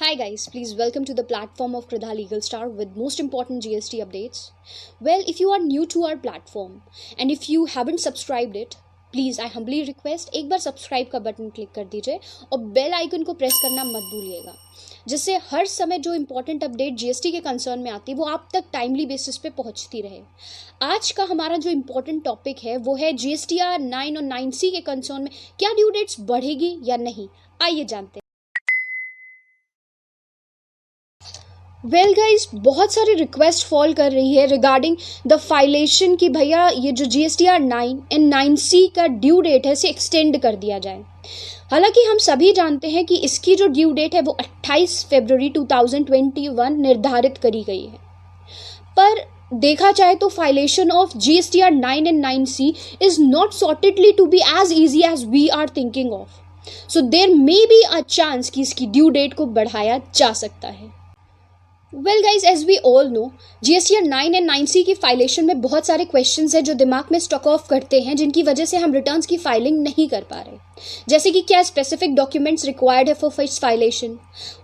Hi guys, please welcome to the platform of Kridha Legal Star with most important GST updates. Well, if you are new to our platform and if you haven't subscribed it, please I humbly request एक बार subscribe का button click कर दीजिए और bell icon को press करना मत भूलिएगा, जिससे हर समय जो इम्पोर्टेंट अपडेट जीएसटी के कंसर्न में आती है वो आप तक टाइमली बेसिस पे पहुंचती रहे। आज का हमारा जो इम्पोर्टेंट टॉपिक है वो है जीएसटीआर 9 और 9C के कंसर्न में क्या ड्यू डेट्स बढ़ेगी या नहीं, आइए जानते हैं। वेल गाइज, बहुत सारी रिक्वेस्ट फॉल कर रही है रिगार्डिंग द फाइलेशन कि भैया ये जो जीएसटीआर 9 एंड 9C का ड्यू डेट है इसे एक्सटेंड कर दिया जाए। हालांकि हम सभी जानते हैं कि इसकी जो ड्यू डेट है वो 28 फरवरी 2021 निर्धारित करी गई है, पर देखा जाए तो filation of GSTR 9 and 9C is not sortedly to be as easy as we are thinking of. So there may be a chance कि इसकी ड्यू डेट को बढ़ाया जा सकता है। Well guys, as we all know, GSTR 9 and 9C की फाइलेशन में बहुत सारे क्वेश्चंस हैं जो दिमाग में स्टॉक ऑफ करते हैं, जिनकी वजह से हम रिटर्न्स की फाइलिंग नहीं कर पा रहे। जैसे कि क्या स्पेसिफिक डॉक्यूमेंट्स रिक्वायर्ड है फॉर फर्स्ट फाइलेशन,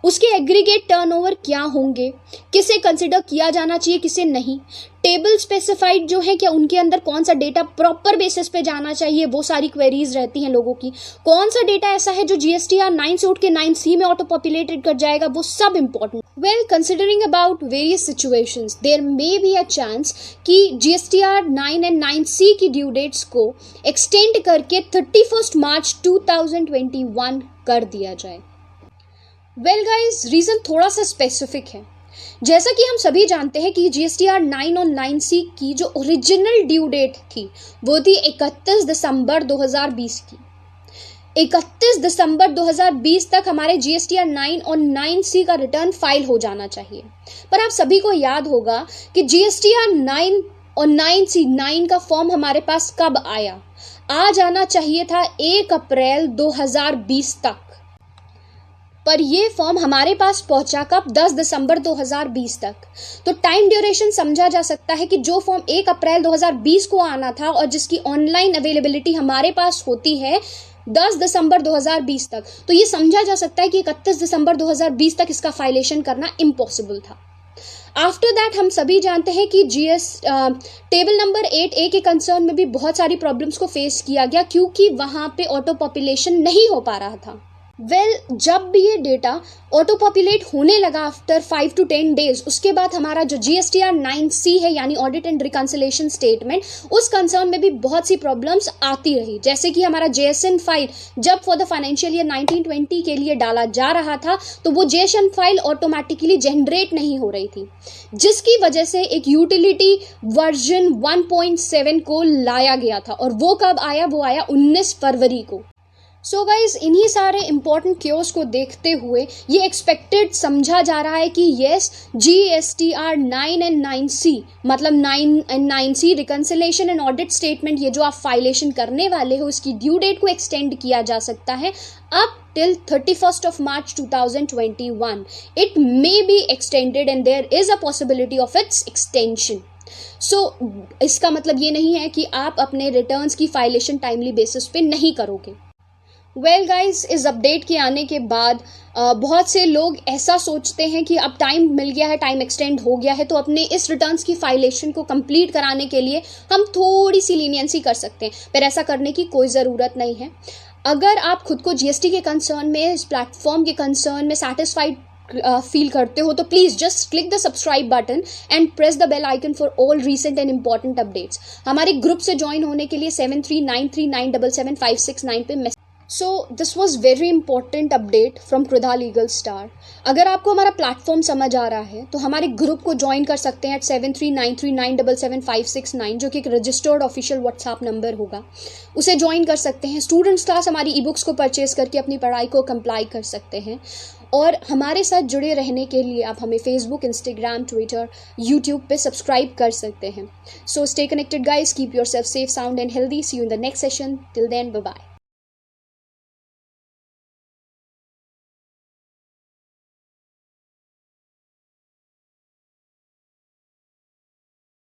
उसके एग्रीगेट टर्नओवर क्या होंगे, किसे कंसिडर किया जाना चाहिए किसे नहीं, टेबल स्पेसिफाइड जो है क्या उनके अंदर कौन सा डेटा प्रॉपर बेसिस पे जाना चाहिए, वो सारी क्वेरीज रहती हैं लोगों की। कौन सा डेटा ऐसा है जो जीएसटीआर 9 से उठ के 9C में ऑटो पॉपुलेटेड कर जाएगा, वो सब important. Well, considering about various situations, there may be a chance कि जीएसटीआर 9 एंड 9C की ड्यू डेट्स को एक्सटेंड करके 31 मार्च 2021 कर दिया जाए। वेल गाइज, रीजन थोड़ा सा स्पेसिफिक है। जैसा कि हम सभी जानते हैं कि जीएसटीआर 9 और 9C की जो ओरिजिनल ड्यू डेट थी वो थी 31 दिसंबर 2020 की। 31 दिसंबर 2020 तक हमारे जीएसटीआर 9 और 9C का रिटर्न फाइल हो जाना चाहिए, पर आप सभी को याद होगा कि जीएसटीआर 9 और 9C 9 का फॉर्म हमारे पास कब आया। आ जाना चाहिए था 1 अप्रैल 2020 तक, पर ये फॉर्म हमारे पास पहुंचा कब, 10 दिसंबर 2020 तक। तो टाइम ड्यूरेशन समझा जा सकता है कि जो फॉर्म 1 अप्रैल 2020 को आना था और जिसकी ऑनलाइन अवेलेबिलिटी हमारे पास होती है 10 दिसंबर 2020 तक, तो ये समझा जा सकता है कि 31 दिसंबर 2020 तक इसका फाइलेशन करना इम्पॉसिबल था। आफ्टर दैट हम सभी जानते हैं कि टेबल नंबर 8A के कंसर्न में भी बहुत सारी प्रॉब्लम्स को फेस किया गया, क्योंकि वहां पे ऑटो पॉपुलेशन नहीं हो पा रहा था। वेल, जब भी ये डेटा ऑटो पॉपुलेट होने लगा आफ्टर 5 to 10 डेज, उसके बाद हमारा जो जीएसटीआर 9C है यानी ऑडिट एंड रिकंसिलेशन स्टेटमेंट, उस कंसर्न में भी बहुत सी प्रॉब्लम्स आती रही। जैसे कि हमारा जेएसएन फाइल जब फॉर द फाइनेंशियल ईयर 1920 के लिए डाला जा रहा था तो वो जेएसएन फाइल ऑटोमेटिकली जनरेट नहीं हो रही थी, जिसकी वजह से एक यूटिलिटी वर्जन 1.7 को लाया गया था, और वो कब आया, वो आया 19 फरवरी को। सो गाइज, इन्हीं सारे इंपॉर्टेंट क्योस को देखते हुए ये एक्सपेक्टेड समझा जा रहा है कि येस, जीएसटीआर 9 एंड 9C मतलब 9 and 9C reconciliation and audit statement, ये जो आप फाइलेशन करने वाले हो उसकी ड्यू डेट को एक्सटेंड किया जा सकता है up till 31st of March 2021. It may be extended and there is a possibility of its extension. So इसका मतलब ये नहीं है कि आप अपने रिटर्न्स की फाइलेशन टाइमली बेसिस पे नहीं करोगे। वेल गाइज, इस अपडेट के आने के बाद बहुत से लोग ऐसा सोचते हैं कि अब टाइम मिल गया है, टाइम एक्सटेंड हो गया है, तो अपने इस रिटर्न्स की फाइलेशन को कंप्लीट कराने के लिए हम थोड़ी सी लीनियंसी कर सकते हैं, पर ऐसा करने की कोई ज़रूरत नहीं है। अगर आप खुद को जीएसटी के कंसर्न में, इस प्लेटफॉर्म के कंसर्न में सेटिस्फाइड फील करते हो तो please just click the subscribe button and press the bell icon for all recent and important updates. हमारे ग्रुप से ज्वाइन होने के लिए 7393977569 पे message. So this was very important update from Kridha legal star. अगर आपको हमारा प्लेटफॉर्म समझ आ रहा है तो हमारे ग्रुप को ज्वाइन कर सकते हैं 7393977569, जो कि एक रजिस्टर्ड ऑफिशियल व्हाट्सएप नंबर होगा, उसे ज्वाइन कर सकते हैं। स्टूडेंट्स क्लास हमारी ई बुक्स को परचेज करके अपनी पढ़ाई को कंप्लाई कर सकते हैं, और हमारे साथ जुड़े रहने के लिए आप हमें फेसबुक, इंस्टाग्राम, ट्विटर, यूट्यूब पे सब्सक्राइब कर सकते हैं। So stay connected guys, keep yourself safe, sound and healthy. See you in the next session. Till then, bye bye.